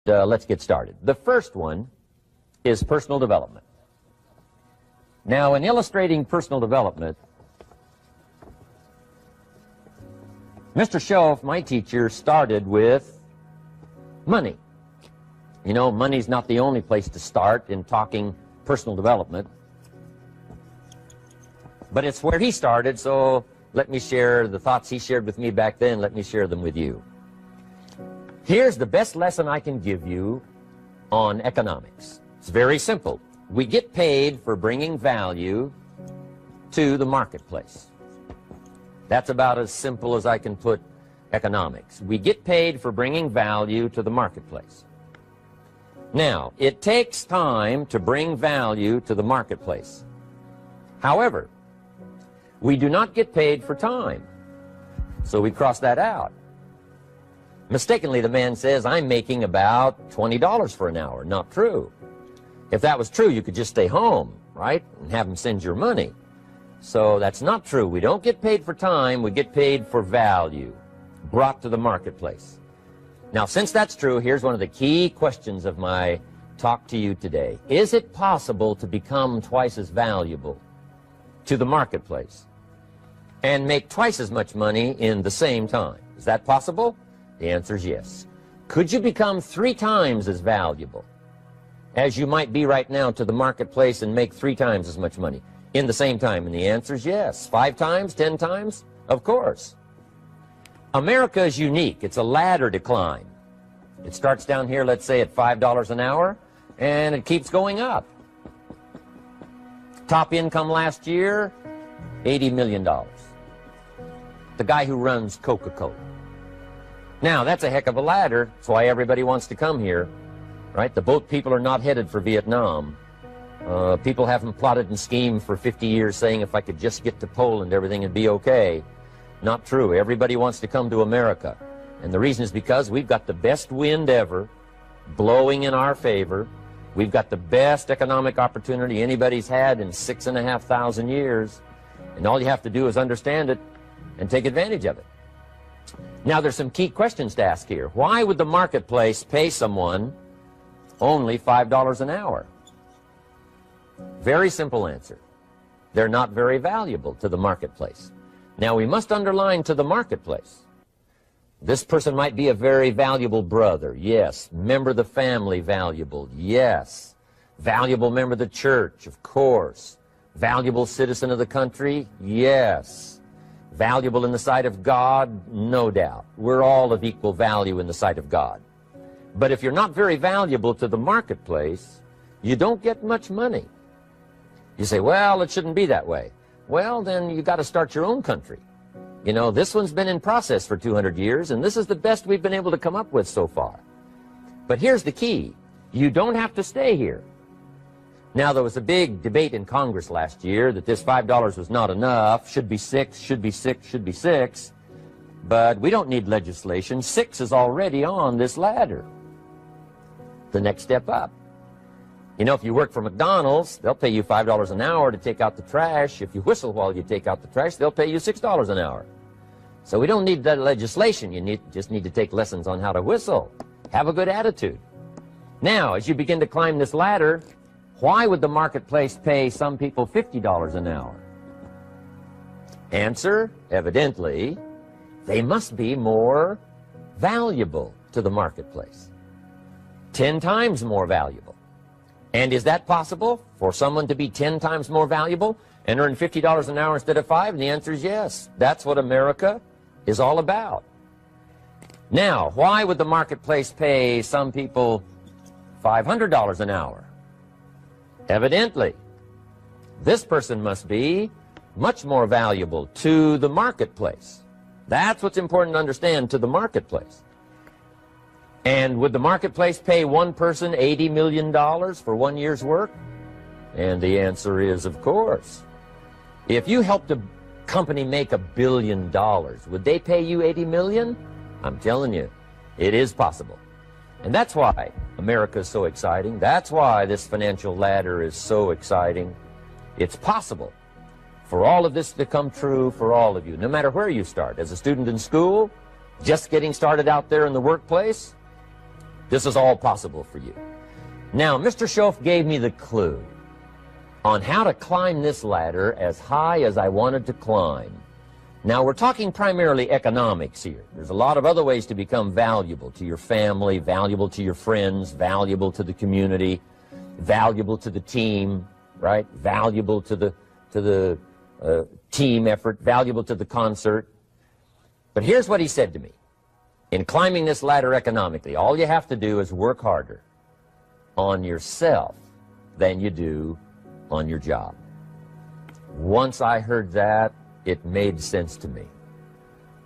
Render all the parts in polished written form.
let's get started. The first one is personal development. Now, in illustrating personal development, Mr. Schoaf, my teacher, started with money. You know, money's not the only place to start in talking personal development, but it's where he started, so let me share the thoughts he shared with me back then. Let me share them with you. Here's the best lesson I can give you on economics. It's very simple. We get paid for bringing value to the marketplace. That's about as simple as I can put economics. We get paid for bringing value to the marketplace. Now, it takes time to bring value to the marketplace. However, we do not get paid for time, so we cross that out. Mistakenly, the man says, I'm making about $20 for an hour. Not true. If that was true, you could just stay home, right, and have him send your money. So that's not true. We don't get paid for time. We get paid for value brought to the marketplace. Now, since that's true, here's one of the key questions of my talk to you today. Is it possible to become twice as valuable to the marketplace and make twice as much money in the same time? Is that possible? The answer is yes. Could you become 3 times as valuable as you might be right now to the marketplace and make 3 times as much money in the same time? And the answer is yes. 5 times, 10 times? Of course. America is unique. It's a ladder to climb. It starts down here, let's say, at $5 an hour, and it keeps going up. Top income last year, $80 million. The guy who runs Coca-Cola. Now, that's a heck of a ladder. That's why everybody wants to come here, right? The boat people are not headed for Vietnam. People haven't plotted and schemed for 50 years saying if I could just get to Poland, everything would be okay. Not true. Everybody wants to come to America. And the reason is because we've got the best wind ever blowing in our favor. We've got the best economic opportunity anybody's had in 6,500 years. And all you have to do is understand it and take advantage of it. Now, there's some key questions to ask here. Why would the marketplace pay someone only $5 an hour? Very simple answer. They're not very valuable to the marketplace. Now, we must underline to the marketplace. This person might be a very valuable brother, yes. Member of the family, valuable, yes. Valuable member of the church, of course. Valuable citizen of the country, yes. Valuable in the sight of God, no doubt. We're all of equal value in the sight of God. But if you're not very valuable to the marketplace, you don't get much money. You say, well, it shouldn't be that way. Well, then you got to start your own country. You know, this one's been in process for 200 years, and this is the best we've been able to come up with so far. But here's the key. You don't have to stay here. Now, there was a big debate in Congress last year that this $5 was not enough, should be 6, should be 6, should be 6. But we don't need legislation. 6 is already on this ladder. The next step up. You know, if you work for McDonald's, they'll pay you $5 an hour to take out the trash. If you whistle while you take out the trash, they'll pay you $6 an hour. So we don't need that legislation. You just need to take lessons on how to whistle. Have a good attitude. Now, as you begin to climb this ladder, why would the marketplace pay some people $50 an hour? Answer, evidently, they must be more valuable to the marketplace. 10 times more valuable. And is that possible for someone to be 10 times more valuable and earn $50 an hour instead of 5? And the answer is yes. That's what America is all about. Now, why would the marketplace pay some people $500 an hour? Evidently, this person must be much more valuable to the marketplace. That's what's important to understand, to the marketplace. And would the marketplace pay one person $80 million for 1 year's work? And the answer is, of course. If you helped a company make $1 billion, would they pay you $80 million? I'm telling you, it is possible. And that's why America is so exciting. That's why this financial ladder is so exciting. It's possible for all of this to come true for all of you, no matter where you start. As a student in school, just getting started out there in the workplace, This is all possible for you. Now, Mr. Schoaf gave me the clue on how to climb this ladder as high as I wanted to climb. Now, we're talking primarily economics here. There's a lot of other ways to become valuable to your family, valuable to your friends, valuable to the community, valuable to the team, right? Valuable to the team effort, valuable to the concert. But here's what he said to me. In climbing this ladder economically, all you have to do is work harder on yourself than you do on your job. Once I heard that, it made sense to me.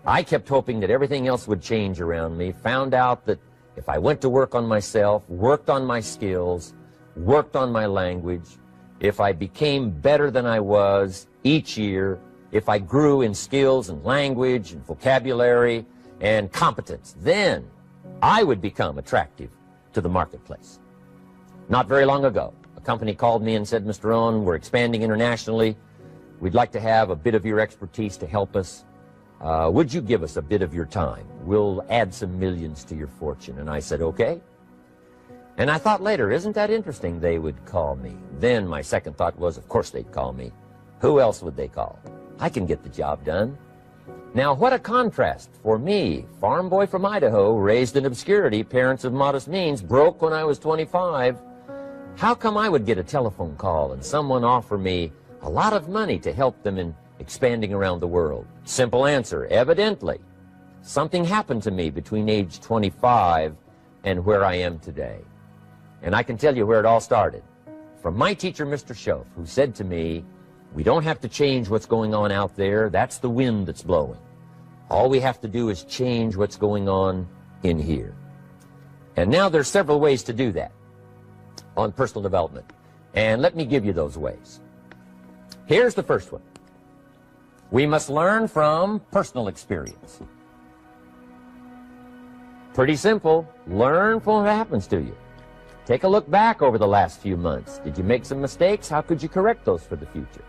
I kept hoping that everything else would change around me, found out that if I went to work on myself, worked on my skills, worked on my language, if I became better than I was each year, if I grew in skills and language and vocabulary and competence, then I would become attractive to the marketplace. Not very long ago, a company called me and said, Mr. Rohn, we're expanding internationally. We'd like to have a bit of your expertise to help us. Would you give us a bit of your time? We'll add some millions to your fortune. And I said, okay. And I thought later, isn't that interesting they would call me? Then my second thought was, of course they'd call me. Who else would they call? I can get the job done. Now, what a contrast for me, farm boy from Idaho, raised in obscurity, parents of modest means, broke when I was 25. How come I would get a telephone call and someone offer me a lot of money to help them in expanding around the world? Simple answer, evidently. Something happened to me between age 25 and where I am today. And I can tell you where it all started. From my teacher, Mr. Schoaf, who said to me, we don't have to change what's going on out there. That's the wind that's blowing. All we have to do is change what's going on in here. And now there's several ways to do that on personal development. And let me give you those ways. Here's the first one. We must learn from personal experience. Pretty simple. Learn from what happens to you. Take a look back over the last few months. Did you make some mistakes? How could you correct those for the future?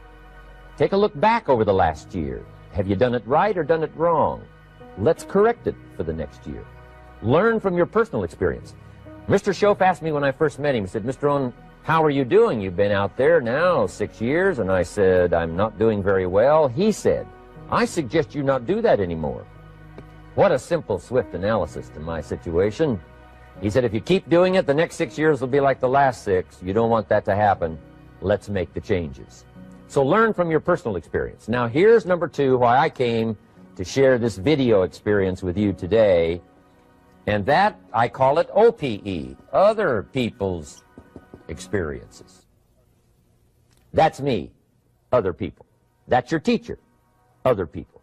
Take a look back over the last year. Have you done it right or done it wrong? Let's correct it for the next year. Learn from your personal experience. Mr. Schoaf asked me when I first met him, he said, Mr. Rohn, how are you doing? You've been out there now 6 years. And I said, I'm not doing very well. He said, I suggest you not do that anymore. What a simple, swift analysis to my situation. He said, if you keep doing it, the next 6 years will be like the last 6. You don't want that to happen. Let's make the changes. So learn from your personal experience. Now here's number 2, why I came to share this video experience with you today. And that, I call it OPE, other people's experiences. That's me, other people. That's your teacher, other people.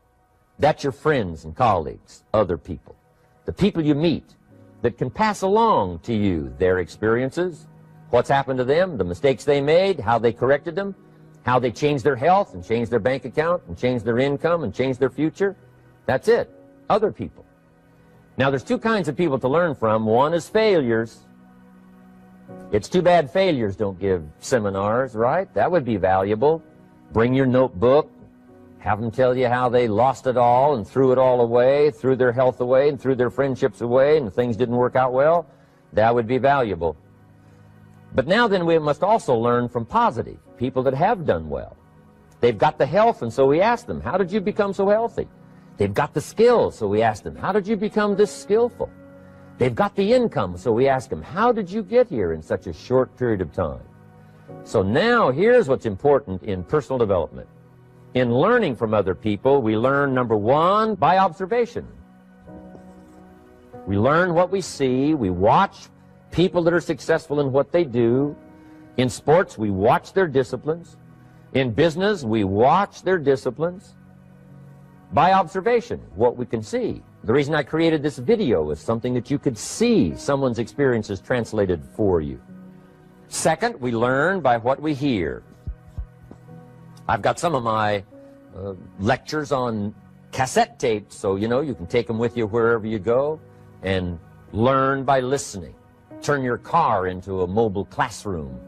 That's your friends and colleagues, other people. The people you meet that can pass along to you their experiences, what's happened to them, the mistakes they made, how they corrected them, how they changed their health and changed their bank account and changed their income and changed their future. That's it, other people. Now, there's 2 kinds of people to learn from. One is failures. It's too bad failures don't give seminars, right? That would be valuable. Bring your notebook, have them tell you how they lost it all and threw it all away, threw their health away and threw their friendships away and things didn't work out well. That would be valuable. But now then we must also learn from positive, people that have done well. They've got the health, and so we ask them, how did you become so healthy? They've got the skills, so we ask them, how did you become this skillful? They've got the income, so we ask them, how did you get here in such a short period of time? So now here's what's important in personal development. In learning from other people, we learn, number 1, by observation. We learn what we see. We watch people that are successful in what they do. In sports, we watch their disciplines. In business, we watch their disciplines. By observation, what we can see. The reason I created this video was something that you could see someone's experiences translated for you. Second, we learn by what we hear. I've got some of my lectures on cassette tapes, so you can take them with you wherever you go and learn by listening. Turn your car into a mobile classroom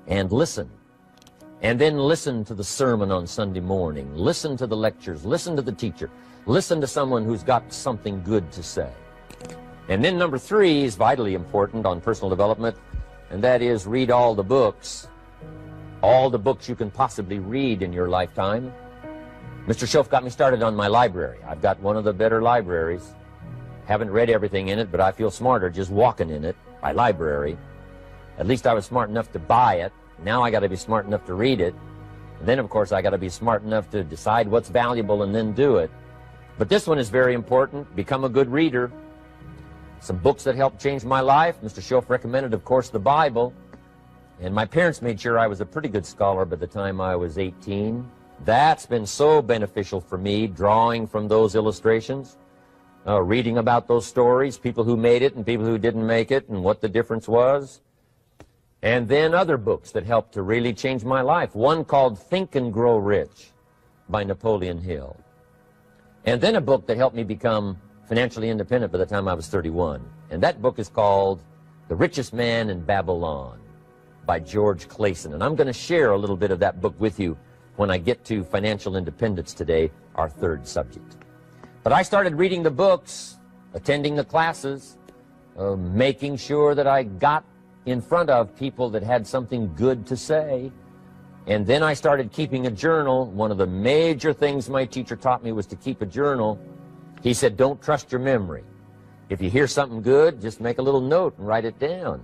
and listen. And then listen to the sermon on Sunday morning. Listen to the lectures. Listen to the teacher. Listen to someone who's got something good to say. And then number 3 is vitally important on personal development, and that is read all the books you can possibly read in your lifetime. Mr. Schoaf got me started on my library. I've got one of the better libraries. Haven't read everything in it, but I feel smarter just walking in it. My library. At least I was smart enough to buy it. Now I got to be smart enough to read it. And then, of course, I got to be smart enough to decide what's valuable and then do it. But this one is very important. Become a good reader. Some books that helped change my life. Mr. Schoaf recommended, of course, the Bible. And my parents made sure I was a pretty good scholar by the time I was 18. That's been so beneficial for me, drawing from those illustrations, reading about those stories, people who made it and people who didn't make it, and what the difference was. And then other books that helped to really change my life. One called Think and Grow Rich by Napoleon Hill. And then a book that helped me become financially independent by the time I was 31. And that book is called The Richest Man in Babylon by George Clason. And I'm going to share a little bit of that book with you when I get to financial independence today, our 3rd subject. But I started reading the books, attending the classes, making sure that I got in front of people that had something good to say. And then I started keeping a journal. One of the major things my teacher taught me was to keep a journal. He said, don't trust your memory. If you hear something good, just make a little note and write it down.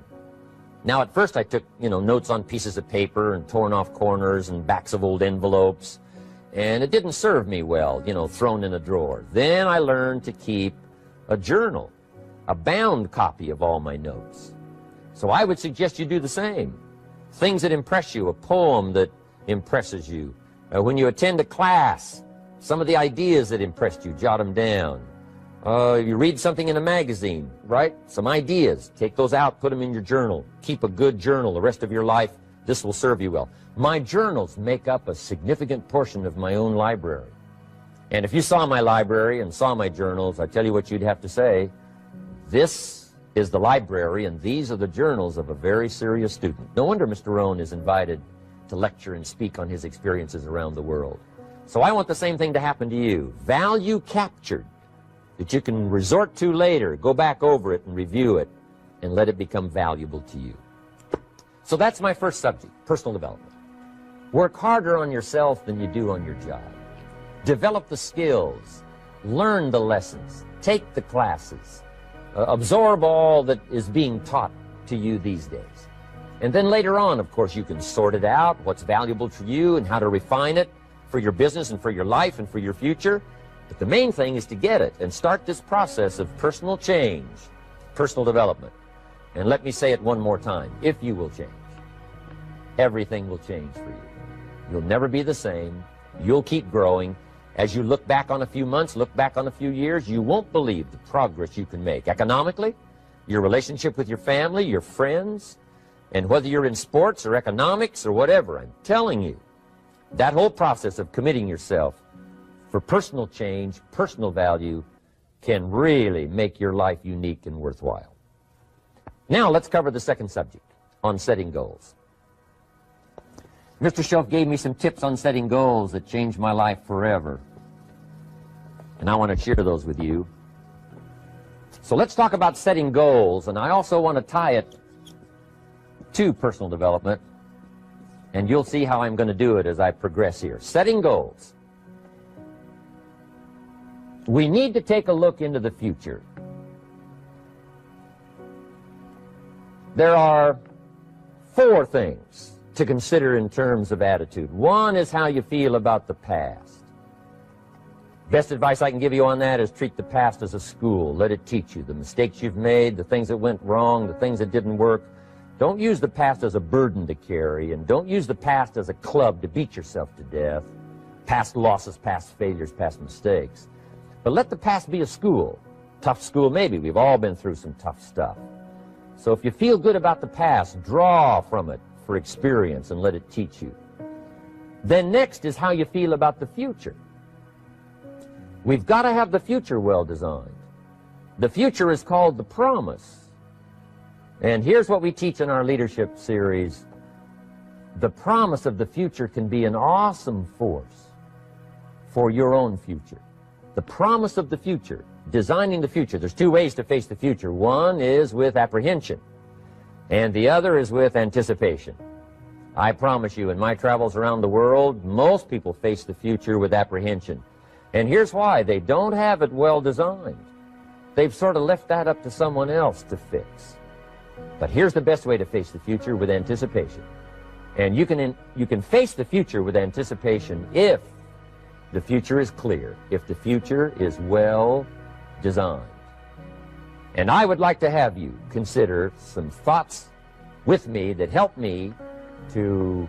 Now, at first I took, notes on pieces of paper and torn off corners and backs of old envelopes. And it didn't serve me well, thrown in a drawer. Then I learned to keep a journal, a bound copy of all my notes. So I would suggest you do the same. Things that impress you, a poem that impresses you. When you attend a class, some of the ideas that impressed you, jot them down. You read something in a magazine, right? Some ideas. Take those out, put them in your journal. Keep a good journal the rest of your life. This will serve you well. My journals make up a significant portion of my own library. And if you saw my library and saw my journals, I tell you what you'd have to say. This is the library, and these are the journals of a very serious student. No wonder Mr. Rohn is invited to lecture and speak on his experiences around the world. So I want the same thing to happen to you. Value captured that you can resort to later, go back over it and review it, and let it become valuable to you. So that's my first subject, personal development. Work harder on yourself than you do on your job. Develop the skills, learn the lessons, take the classes, absorb all that is being taught to you these days. And then later on, of course, you can sort it out, what's valuable to you and how to refine it for your business and for your life and for your future. But the main thing is to get it and start this process of personal change, personal development. And let me say it one more time. If you will change, everything will change for you. You'll never be the same. You'll keep growing. As you look back on a few months, look back on a few years, you won't believe the progress you can make. Economically, your relationship with your family, your friends, and whether you're in sports or economics or whatever, I'm telling you, that whole process of committing yourself for personal change, personal value, can really make your life unique and worthwhile. Now let's cover the second subject, on setting goals. Mr. Schoaf gave me some tips on setting goals that changed my life forever. And I want to share those with you. So let's talk about setting goals, and I also want to tie it to personal development, and you'll see how I'm going to do it as I progress here. Setting goals. We need to take a look into the future. There are 4 things to consider in terms of attitude. One is how you feel about the past. Best advice I can give you on that is treat the past as a school. Let it teach you the mistakes you've made, the things that went wrong, the things that didn't work. Don't use the past as a burden to carry, and don't use the past as a club to beat yourself to death. Past losses, past failures, past mistakes. But let the past be a school. Tough school maybe. We've all been through some tough stuff. So if you feel good about the past, draw from it for experience and let it teach you. Then next is how you feel about the future. We've got to have the future well designed. The future is called the promise. And here's what we teach in our leadership series. The promise of the future can be an awesome force for your own future. the promise of the future, designing the future. There's two ways to face the future. One is with apprehension, and the other is with anticipation. I promise you, in my travels around the world, most people face the future with apprehension. And here's why. They don't have it well designed. They've sort of left that up to someone else to fix. But here's the best way to face the future, with anticipation. And you can face the future with anticipation if the future is clear, if the future is well designed. And I would like to have you consider some thoughts with me that help me to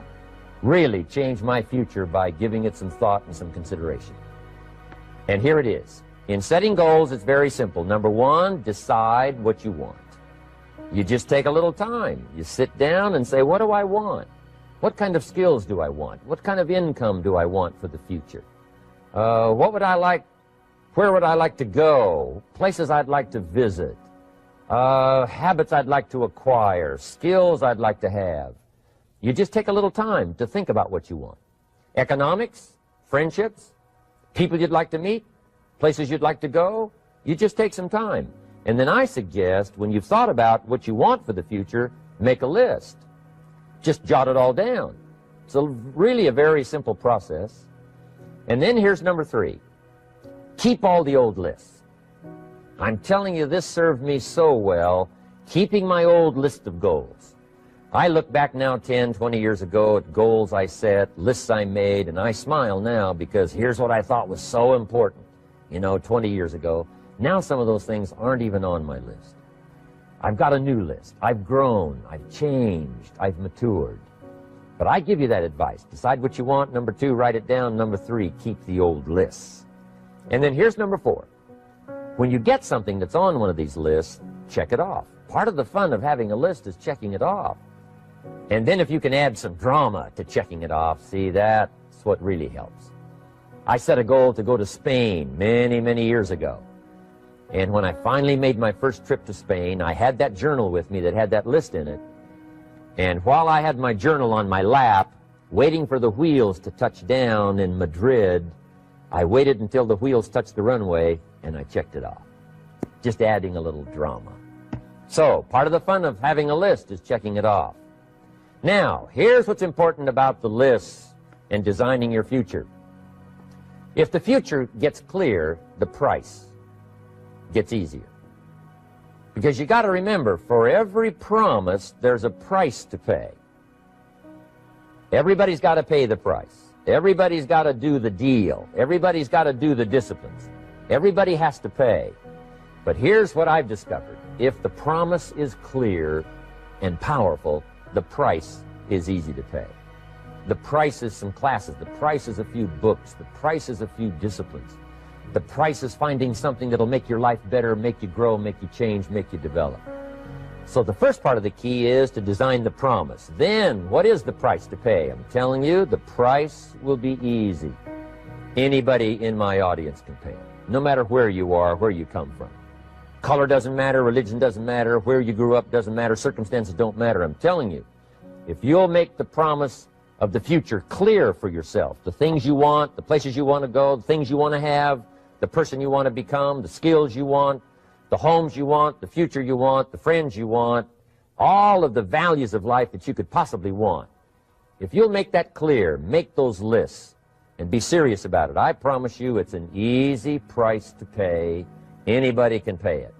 really change my future by giving it some thought and some consideration. And here it is. In setting goals, it's very simple. Number one, decide what you want. You just take a little time. You sit down and say, what do I want? What kind of skills do I want? What kind of income do I want for the future? What would I like? Where would I like to go? Places I'd like to visit. Habits I'd like to acquire. Skills I'd like to have. You just take a little time to think about what you want. Economics, friendships, people you'd like to meet, places you'd like to go. You just take some time. And then I suggest, when you've thought about what you want for the future, make a list. Just jot it all down. It's really a very simple process. And then here's number three. Keep all the old lists. I'm telling you, this served me so well, keeping my old list of goals. I look back now 10, 20 years ago at goals I set, lists I made, and I smile now because here's what I thought was so important, 20 years ago. Now some of those things aren't even on my list. I've got a new list. I've grown, I've changed, I've matured. But I give you that advice. Decide what you want. Number two, write it down. Number three, keep the old lists. And then here's number four. When you get something that's on one of these lists, check it off. Part of the fun of having a list is checking it off. And then if you can add some drama to checking it off, see, that's what really helps. I set a goal to go to Spain many, many years ago. And when I finally made my first trip to Spain, I had that journal with me that had that list in it. And while I had my journal on my lap, waiting for the wheels to touch down in Madrid, I waited until the wheels touched the runway, and I checked it off. Just adding a little drama. So, part of the fun of having a list is checking it off. Now, here's what's important about the lists and designing your future. If the future gets clear, the price gets easier. Because you got to remember, for every promise, there's a price to pay. Everybody's got to pay the price. Everybody's got to do the deal. Everybody's got to do the disciplines. Everybody has to pay. But here's what I've discovered. If the promise is clear and powerful, the price is easy to pay. The price is some classes. The price is a few books. The price is a few disciplines. The price is finding something that'll make your life better, make you grow, make you change, make you develop. So the first part of the key is to design the promise. Then, what is the price to pay? I'm telling you, the price will be easy. Anybody in my audience can pay it, no matter where you are, where you come from. Color doesn't matter, religion doesn't matter, where you grew up doesn't matter, circumstances don't matter. I'm telling you, if you'll make the promise of the future clear for yourself, the things you want, the places you want to go, the things you want to have, the person you want to become, the skills you want, the homes you want, the future you want, the friends you want, all of the values of life that you could possibly want. If you'll make that clear, make those lists, and be serious about it, I promise you it's an easy price to pay. Anybody can pay it.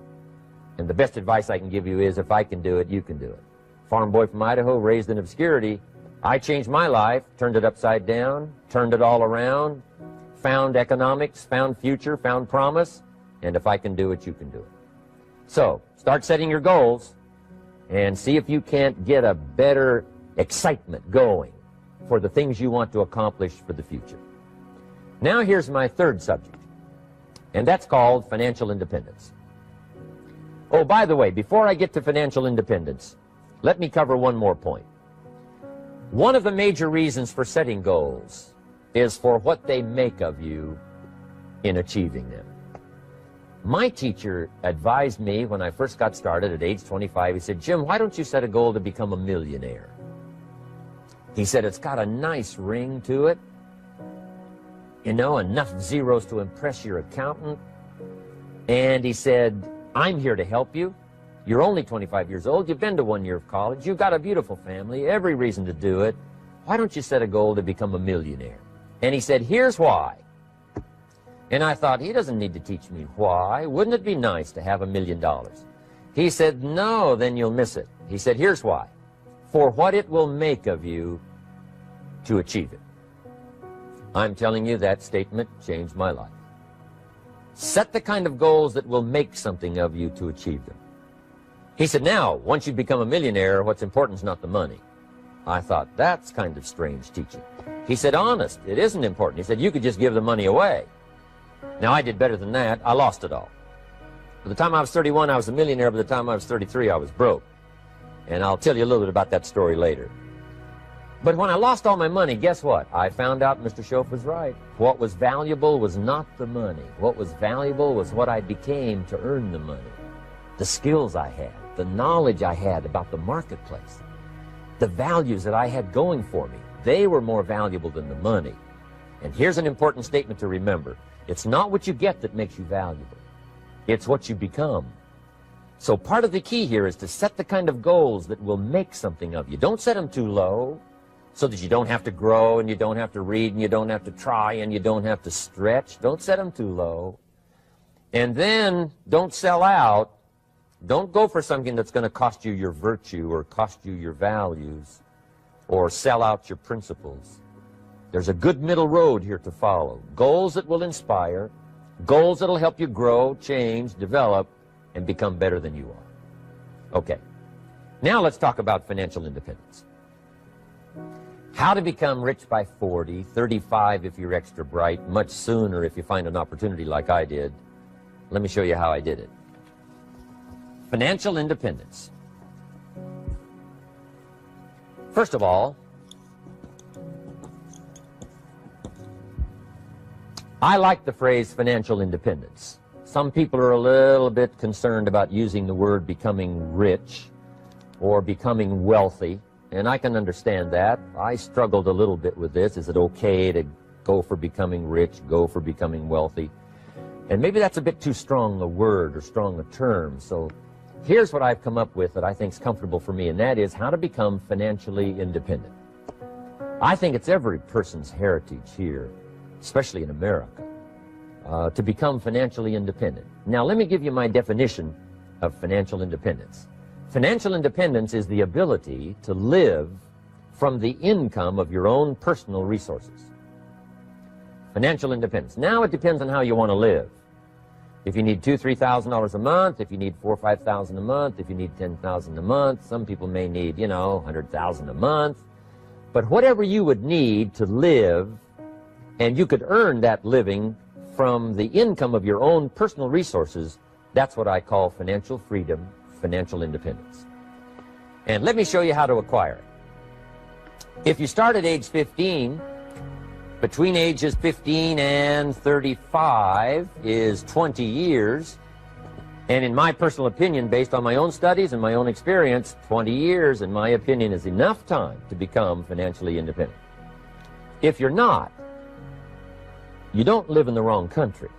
And the best advice I can give you is, if I can do it, you can do it. Farm boy from Idaho, raised in obscurity, I changed my life, turned it upside down, turned it all around, found economics, found future, found promise, and if I can do it, you can do it. So, start setting your goals and see if you can't get a better excitement going for the things you want to accomplish for the future. Now here's my third subject, and that's called financial independence. Oh, by the way, before I get to financial independence, let me cover one more point. One of the major reasons for setting goals is for what they make of you in achieving them. My teacher advised me when I first got started at age 25, he said, Jim, why don't you set a goal to become a millionaire? He said, it's got a nice ring to it. you know, enough zeros to impress your accountant. And he said, I'm here to help you. You're only 25 years old. You've been to 1 year of college. You've got a beautiful family, every reason to do it. Why don't you set a goal to become a millionaire? And he said, here's why. And I thought, he doesn't need to teach me why. Wouldn't it be nice to have $1 million? He said, no, then you'll miss it. He said, here's why. For what it will make of you to achieve it. I'm telling you, that statement changed my life. Set the kind of goals that will make something of you to achieve them. He said, now, once you become a millionaire, what's important is not the money. I thought, that's kind of strange teaching. He said, honest, it isn't important. He said, you could just give the money away. Now, I did better than that. I lost it all. By the time I was 31, I was a millionaire. By the time I was 33, I was broke. And I'll tell you a little bit about that story later. But when I lost all my money, guess what? I found out Mr. Schoaf was right. What was valuable was not the money. What was valuable was what I became to earn the money. The skills I had, the knowledge I had about the marketplace, the values that I had going for me. They were more valuable than the money. And here's an important statement to remember. It's not what you get that makes you valuable. It's what you become. So part of the key here is to set the kind of goals that will make something of you. Don't set them too low so that you don't have to grow and you don't have to read and you don't have to try and you don't have to stretch. Don't set them too low. And then don't sell out. Don't go for something that's going to cost you your virtue or cost you your values or sell out your principles. There's a good middle road here to follow. Goals that will inspire, goals that will help you grow, change, develop, and become better than you are. Okay, now let's talk about financial independence. How to become rich by 40, 35 if you're extra bright, much sooner if you find an opportunity like I did. Let me show you how I did it. Financial independence. First of all, I like the phrase financial independence. Some people are a little bit concerned about using the word becoming rich or becoming wealthy, and I can understand that. I struggled a little bit with this. Is it okay to go for becoming rich, go for becoming wealthy? And maybe that's a bit too strong a word or strong a term. So here's what I've come up with that I think is comfortable for me, and that is how to become financially independent. I think it's every person's heritage here, especially in America, to become financially independent. Now, let me give you my definition of financial independence. Financial independence is the ability to live from the income of your own personal resources. Financial independence. Now, it depends on how you want to live. If you need $2,000, $3,000 a month, if you need $4,000 or $5,000 a month, if you need $10,000 a month, some people may need, $100,000 a month. But whatever you would need to live, and you could earn that living from the income of your own personal resources, that's what I call financial freedom, financial independence. And let me show you how to acquire it. If you start at age 15, between ages 15 and 35 is 20 years. And in my personal opinion, based on my own studies and my own experience, 20 years, in my opinion, is enough time to become financially independent. If you're not, you don't live in the wrong country.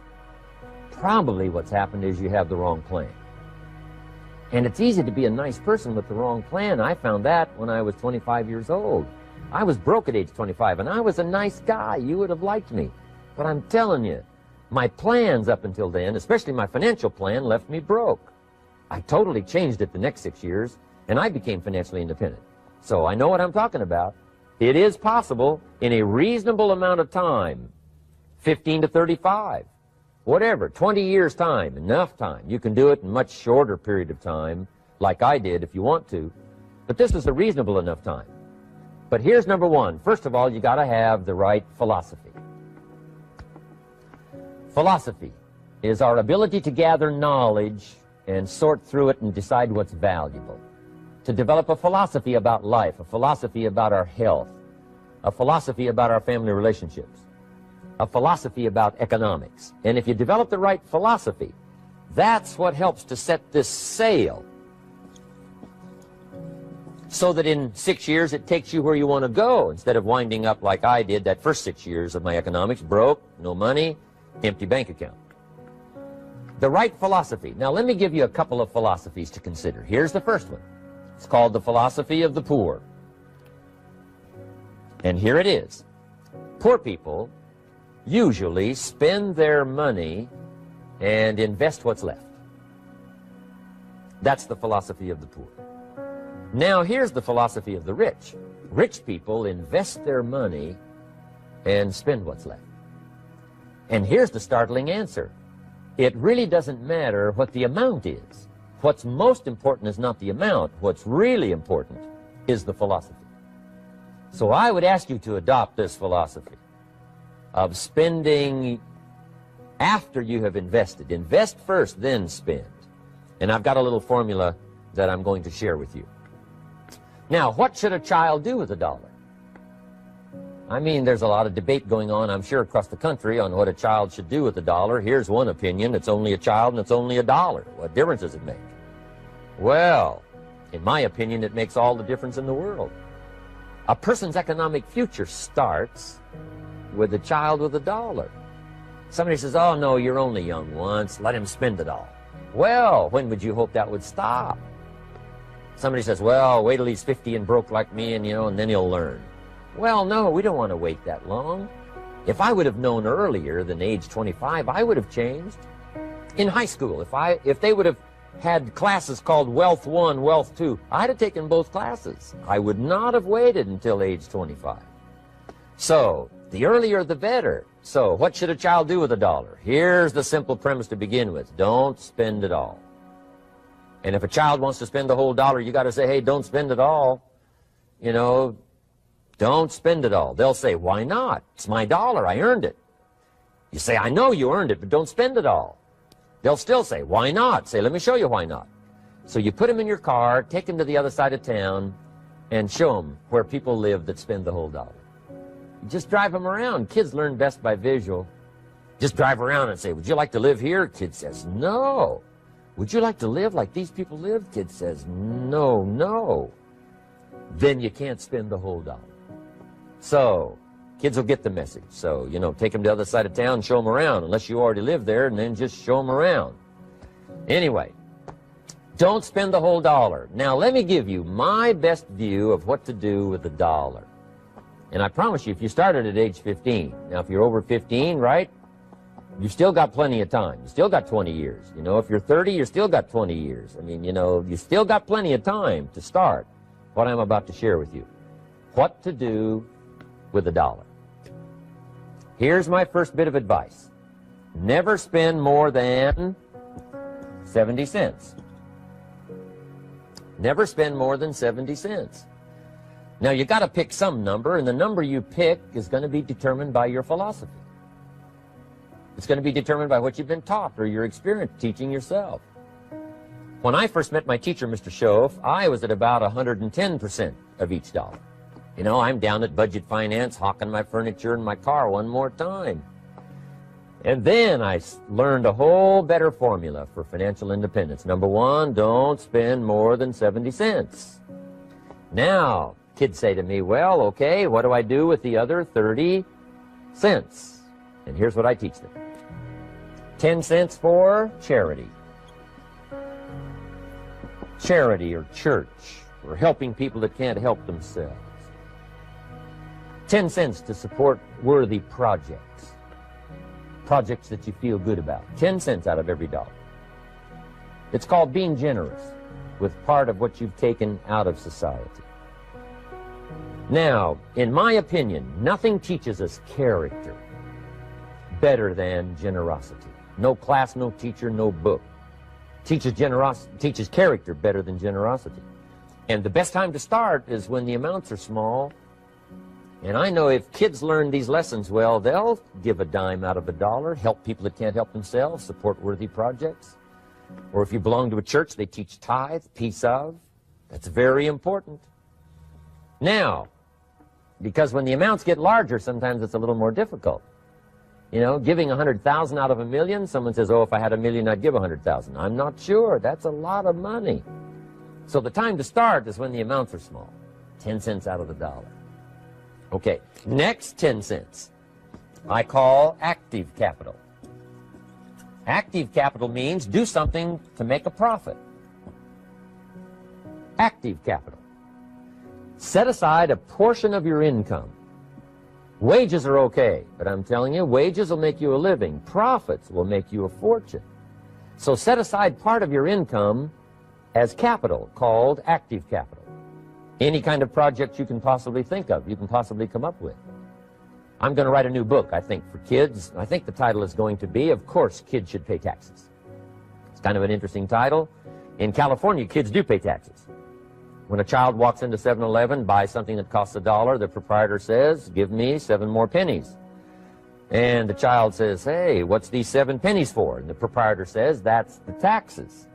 Probably what's happened is you have the wrong plan. And it's easy to be a nice person with the wrong plan. I found that when I was 25 years old. I was broke at age 25, and I was a nice guy. You would have liked me. But I'm telling you, my plans up until then, especially my financial plan, left me broke. I totally changed it the next 6 years, and I became financially independent. So I know what I'm talking about. It is possible in a reasonable amount of time, 15 to 35, whatever, 20 years' time, enough time. You can do it in a much shorter period of time, like I did if you want to. But this is a reasonable enough time. But here's number one. First of all, you got to have the right philosophy. Philosophy is our ability to gather knowledge and sort through it and decide what's valuable. To develop a philosophy about life, a philosophy about our health, a philosophy about our family relationships, a philosophy about economics. And if you develop the right philosophy, that's what helps to set this sail. so that in 6 years it takes you where you want to go, instead of winding up like I did that first 6 years of my economics, broke, no money, empty bank account. The right philosophy. Now let me give you a couple of philosophies to consider. Here's the first one. It's called the philosophy of the poor. And here it is. Poor people usually spend their money and invest what's left. That's the philosophy of the poor. Now here's the philosophy of the rich. Rich people invest their money and spend what's left. And here's the startling answer. It really doesn't matter what the amount is. What's most important is not the amount. What's really important is the philosophy. So I would ask you to adopt this philosophy of spending after you have invested. Invest first, then spend. And I've got a little formula that I'm going to share with you. Now, what should a child do with a dollar? I mean, there's a lot of debate going on, I'm sure, across the country on what a child should do with a dollar. Here's one opinion. It's only a child and it's only a dollar. What difference does it make? Well, in my opinion, it makes all the difference in the world. A person's economic future starts with a child with a dollar. Somebody says, oh, no, you're only young once. Let him spend it all. Well, when would you hope that would stop? Somebody says, well, wait till he's 50 and broke like me, and, and then he'll learn. Well, no, we don't want to wait that long. If I would have known earlier than age 25, I would have changed. In high school, if they would have had classes called Wealth 1, Wealth 2, I'd have taken both classes. I would not have waited until age 25. So, the earlier the better. So, what should a child do with a dollar? Here's the simple premise to begin with. Don't spend it all. And if a child wants to spend the whole dollar, you got to say, hey, don't spend it all. Don't spend it all. They'll say, why not? It's my dollar. I earned it. You say, I know you earned it, but don't spend it all. They'll still say, why not? Say, let me show you why not. So you put them in your car, take them to the other side of town, and show them where people live that spend the whole dollar. You just drive them around. Kids learn best by visual. Just drive around and say, would you like to live here? Kid says, no. Would you like to live like these people live? Kid says, no, no. Then you can't spend the whole dollar. So, kids will get the message. So, take them to the other side of town, show them around, unless you already live there, and then just show them around. Anyway, don't spend the whole dollar. Now, let me give you my best view of what to do with the dollar. And I promise you, if you started at age 15, now if you're over 15, right, you've still got plenty of time. You still got 20 years. If you're 30, you still got 20 years. I mean, you still got plenty of time to start what I'm about to share with you. What to do with a dollar. Here's my first bit of advice. Never spend more than 70 cents. Never spend more than 70 cents. Now, you got to pick some number, and the number you pick is going to be determined by your philosophy. It's going to be determined by what you've been taught or your experience teaching yourself. When I first met my teacher, Mr. Schoaf, I was at about 110% of each dollar. I'm down at budget finance, hawking my furniture and my car one more time. And then I learned a whole better formula for financial independence. Number one, don't spend more than 70 cents. Now, kids say to me, well, okay, what do I do with the other 30 cents? And here's what I teach them. 10 cents for charity. Charity or church, or helping people that can't help themselves. 10 cents to support worthy projects. Projects that you feel good about. 10 cents out of every dollar. It's called being generous with part of what you've taken out of society. Now, in my opinion, nothing teaches us character better than generosity. No class, no teacher, no book teaches character better than generosity. And the best time to start is when the amounts are small. And I know if kids learn these lessons well, they'll give a dime out of a dollar, help people that can't help themselves, support worthy projects. Or if you belong to a church, they teach tithe, piece of. That's very important. Now, because when the amounts get larger, sometimes it's a little more difficult. Giving 100,000 out of a million, someone says, oh, if I had a million, I'd give 100,000. I'm not sure. That's a lot of money. So the time to start is when the amounts are small. 10 cents out of the dollar. Okay, next 10 cents I call active capital. Active capital means do something to make a profit. Active capital. Set aside a portion of your income. Wages are okay, but I'm telling you, wages will make you a living. Profits will make you a fortune. So set aside part of your income as capital, called active capital. Any kind of project you can possibly think of, you can possibly come up with. I'm going to write a new book, I think, for kids. I think the title is going to be, Of Course Kids Should Pay Taxes. It's kind of an interesting title. In California, kids do pay taxes. When a child walks into 7-Eleven, buys something that costs $1, the proprietor says, give me 7 more pennies. And the child says, hey, what's these 7 pennies for? And the proprietor says, that's the taxes.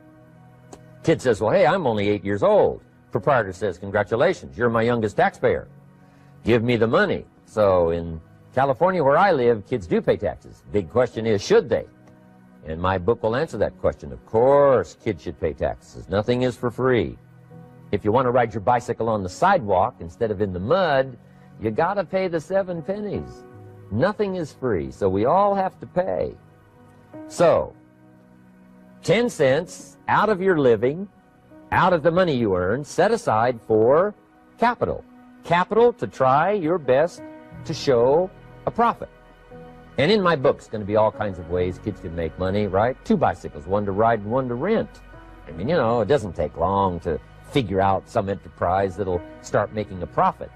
Kid says, well, hey, I'm only 8 years old. Proprietor says, congratulations, you're my youngest taxpayer. Give me the money. So in California, where I live, kids do pay taxes. Big question is, should they? And my book will answer that question. Of course, kids should pay taxes. Nothing is for free. If you want to ride your bicycle on the sidewalk instead of in the mud, you got to pay the 7 pennies. Nothing is free, so we all have to pay. So, 10 cents out of your living, out of the money you earn, set aside for capital. Capital to try your best to show a profit. And in my book, it's going to be all kinds of ways kids can make money, right? 2 bicycles, one to ride and one to rent. I mean, you know, it doesn't take long to figure out some enterprise that'll start making a profit.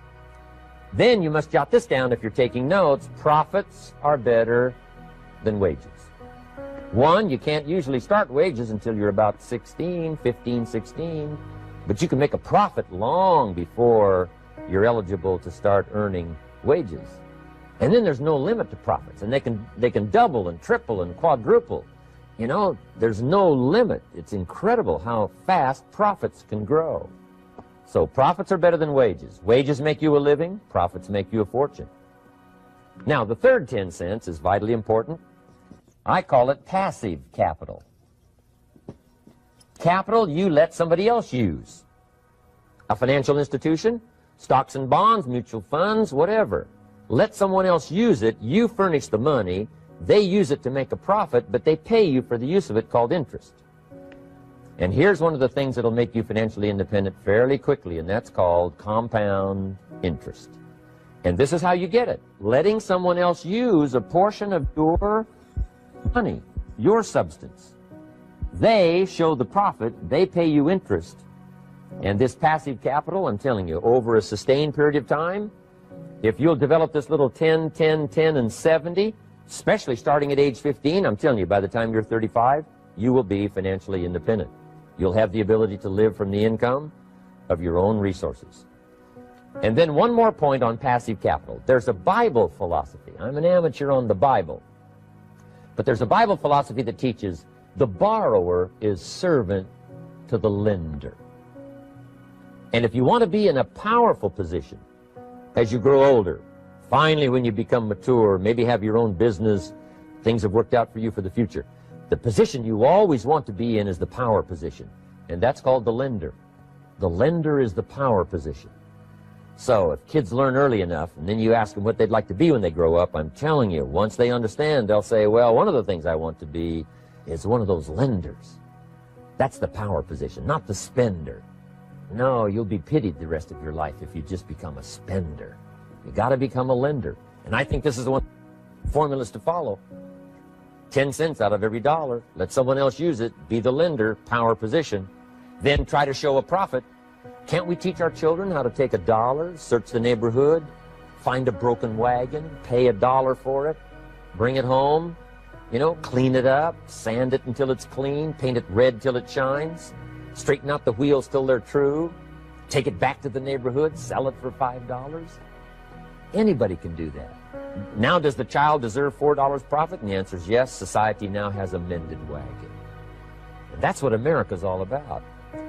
Then you must jot this down if you're taking notes. Profits are better than wages. 1, you can't usually start wages until you're about 16, 15, 16, but you can make a profit long before you're eligible to start earning wages. And then there's no limit to profits, and they can double and triple and quadruple. You know, there's no limit. It's incredible how fast profits can grow. So profits are better than wages. Wages make you a living, profits make you a fortune. Now, the third 10 cents is vitally important. I call it passive capital. Capital you let somebody else use. A financial institution, stocks and bonds, mutual funds, whatever. Let someone else use it. You furnish the money. They use it to make a profit, but they pay you for the use of it, called interest. And here's one of the things that'll make you financially independent fairly quickly, and that's called compound interest. And this is how you get it. Letting someone else use a portion of your money, your substance. They show the profit, they pay you interest. And this passive capital, I'm telling you, over a sustained period of time, if you'll develop this little 10, 10, 10, and 70, especially starting at age 15, I'm telling you, by the time you're 35, you will be financially independent. You'll have the ability to live from the income of your own resources. And then one more point on passive capital. There's a Bible philosophy. I'm an amateur on the Bible. But there's a Bible philosophy that teaches the borrower is servant to the lender. And if you want to be in a powerful position as you grow older, finally when you become mature, maybe have your own business, things have worked out for you for the future, the position you always want to be in is the power position. And that's called the lender. The lender is the power position. So if kids learn early enough, and then you ask them what they'd like to be when they grow up, I'm telling you, once they understand, they'll say, well, one of the things I want to be is one of those lenders. That's the power position, not the spender. No, you'll be pitied the rest of your life if you just become a spender. You got to become a lender. And I think this is one formulas to follow. 10 cents out of every dollar. Let someone else use it. Be the lender, power position. Then try to show a profit. Can't we teach our children how to take $1, search the neighborhood, find a broken wagon, pay $1 for it, bring it home, you know, clean it up, sand it until it's clean, paint it red till it shines, straighten out the wheels till they're true, take it back to the neighborhood, sell it for $5? Anybody can do that. Now, does the child deserve $4 profit? And the answer is yes. Society now has a mended wagon. And that's what America's all about.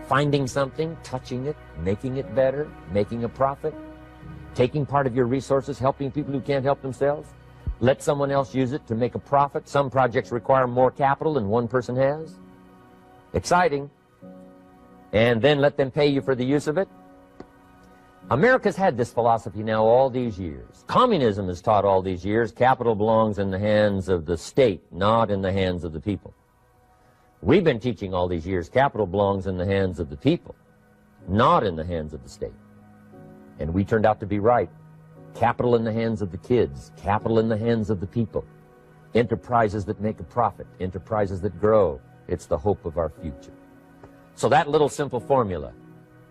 Finding something, touching it, making it better, making a profit, taking part of your resources, helping people who can't help themselves. Let someone else use it to make a profit. Some projects require more capital than one person has. Exciting. and then let them pay you for the use of it? America's had this philosophy now all these years. Communism has taught all these years capital belongs in the hands of the state, not in the hands of the people. We've been teaching all these years capital belongs in the hands of the people, not in the hands of the state. And we turned out to be right. Capital in the hands of the kids, capital in the hands of the people. Enterprises that make a profit, enterprises that grow. It's the hope of our future. So that little simple formula,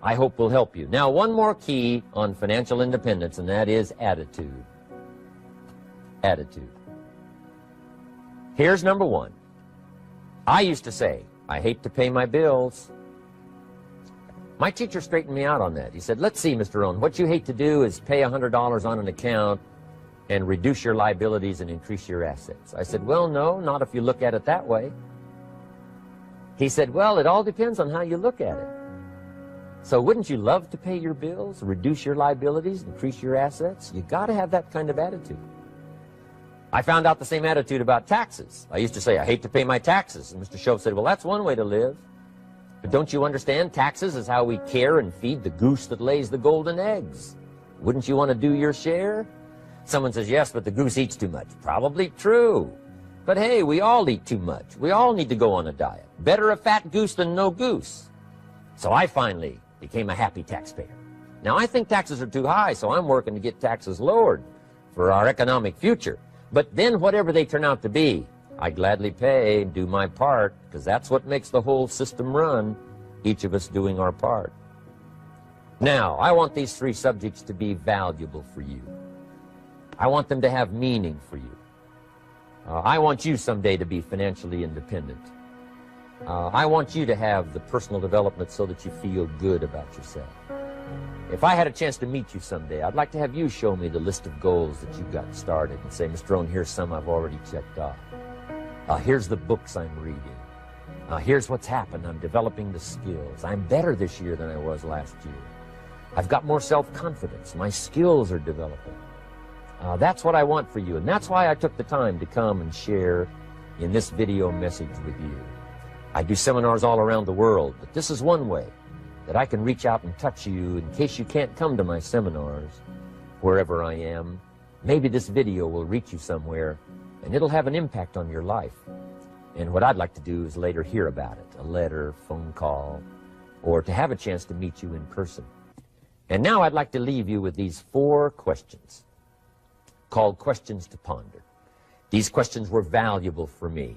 I hope, will help you. Now, one more key on financial independence, and that is attitude. Attitude. Here's number one. I used to say, I hate to pay my bills. My teacher straightened me out on that. He said, let's see, Mr. Rohn, what you hate to do is pay $100 on an account and reduce your liabilities and increase your assets. I said, well, no, not if you look at it that way. He said, well, it all depends on how you look at it. So wouldn't you love to pay your bills, reduce your liabilities, increase your assets? You got to have that kind of attitude. I found out the same attitude about taxes. I used to say, I hate to pay my taxes. And Mr. Shove said, well, that's one way to live. But don't you understand? Taxes is how we care and feed the goose that lays the golden eggs. Wouldn't you want to do your share? Someone says, yes, but the goose eats too much. Probably true. But hey, we all eat too much. We all need to go on a diet. Better a fat goose than no goose. So I finally became a happy taxpayer. Now, I think taxes are too high, so I'm working to get taxes lowered for our economic future. But then whatever they turn out to be, I gladly pay and do my part, because that's what makes the whole system run, each of us doing our part. Now, I want these three subjects to be valuable for you. I want them to have meaning for you. I want you someday to be financially independent. I want you to have the personal development so that you feel good about yourself. If I had a chance to meet you someday, I'd like to have you show me the list of goals that you got started and say, Mr. Rohn, here's some I've already checked off. Here's the books I'm reading. Here's what's happened. I'm developing the skills. I'm better this year than I was last year. I've got more self-confidence. My skills are developing. That's what I want for you, and that's why I took the time to come and share in this video message with you. I do seminars all around the world, but this is one way that I can reach out and touch you in case you can't come to my seminars, wherever I am. Maybe this video will reach you somewhere, and it'll have an impact on your life. And what I'd like to do is later hear about it, a letter, phone call, or to have a chance to meet you in person. And now I'd like to leave you with these 4 questions, called questions to ponder. These questions were valuable for me,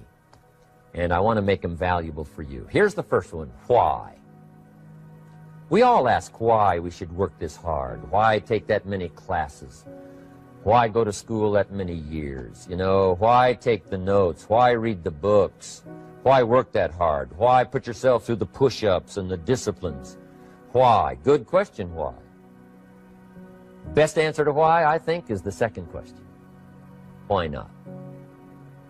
and I want to make them valuable for you. Here's the first one, why? We all ask why we should work this hard, why take that many classes, why go to school that many years, you know, why take the notes, why read the books, why work that hard, why put yourself through the push-ups and the disciplines, why? Good question, why? Best answer to why, I think, is the second question. Why not?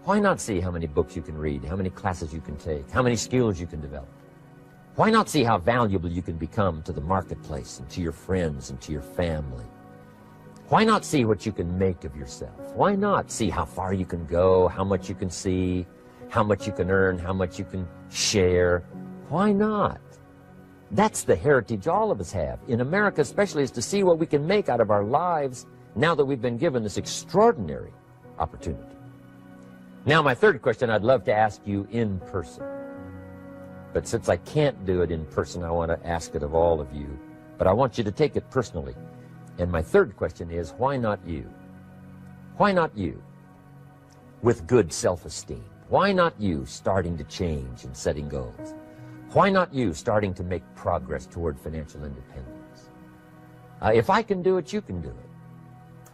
Why not see how many books you can read, how many classes you can take, how many skills you can develop? Why not see how valuable you can become to the marketplace and to your friends and to your family? Why not see what you can make of yourself? Why not see how far you can go, how much you can see, how much you can earn, how much you can share? Why not? That's the heritage all of us have, in America especially, is to see what we can make out of our lives now that we've been given this extraordinary opportunity. Now, my third question I'd love to ask you in person. But since I can't do it in person, I want to ask it of all of you. But I want you to take it personally. And my third question is, why not you? Why not you? With good self-esteem. Why not you starting to change and setting goals? Why not you starting to make progress toward financial independence? If I can do it, you can do it.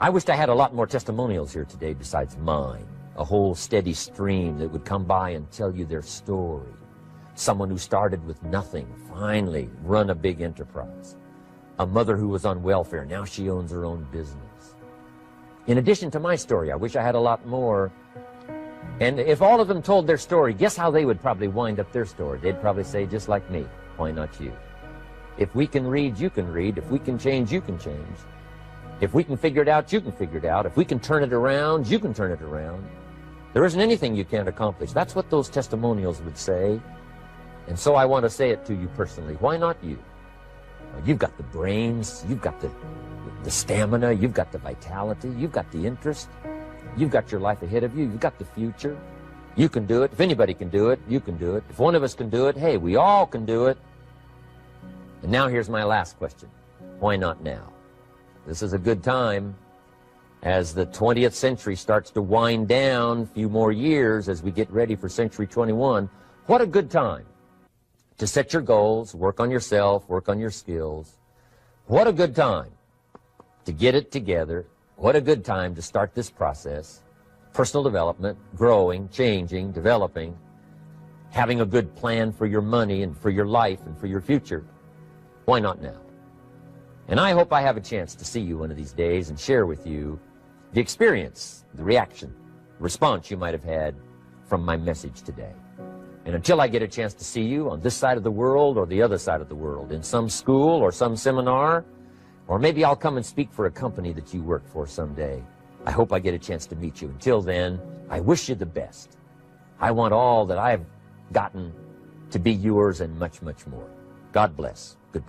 I wished I had a lot more testimonials here today besides mine. A whole steady stream that would come by and tell you their story. Someone who started with nothing, finally run a big enterprise. A mother who was on welfare, now she owns her own business. In addition to my story, I wish I had a lot more. And if all of them told their story, guess how they would probably wind up their story? They'd probably say, just like me, why not you? If we can read, you can read. If we can change, you can change. If we can figure it out, you can figure it out. If we can turn it around, you can turn it around. There isn't anything you can't accomplish. That's what those testimonials would say. And so I want to say it to you personally. Why not you? You've got the brains, you've got the stamina, you've got the vitality, you've got the interest, you've got your life ahead of you, you've got the future. You can do it. If anybody can do it, you can do it. If one of us can do it, hey, we all can do it. And now here's my last question. Why not now? This is a good time as the 20th century starts to wind down, a few more years as we get ready for century 21. What a good time to set your goals, work on yourself, work on your skills. What a good time to get it together. What a good time to start this process. Personal development, growing, changing, developing, having a good plan for your money and for your life and for your future. Why not now? And I hope I have a chance to see you one of these days and share with you the experience, the reaction, response you might have had from my message today. And until I get a chance to see you on this side of the world or the other side of the world, in some school or some seminar, or maybe I'll come and speak for a company that you work for someday, I hope I get a chance to meet you. Until then, I wish you the best. I want all that I've gotten to be yours and much, much more. God bless. Goodbye.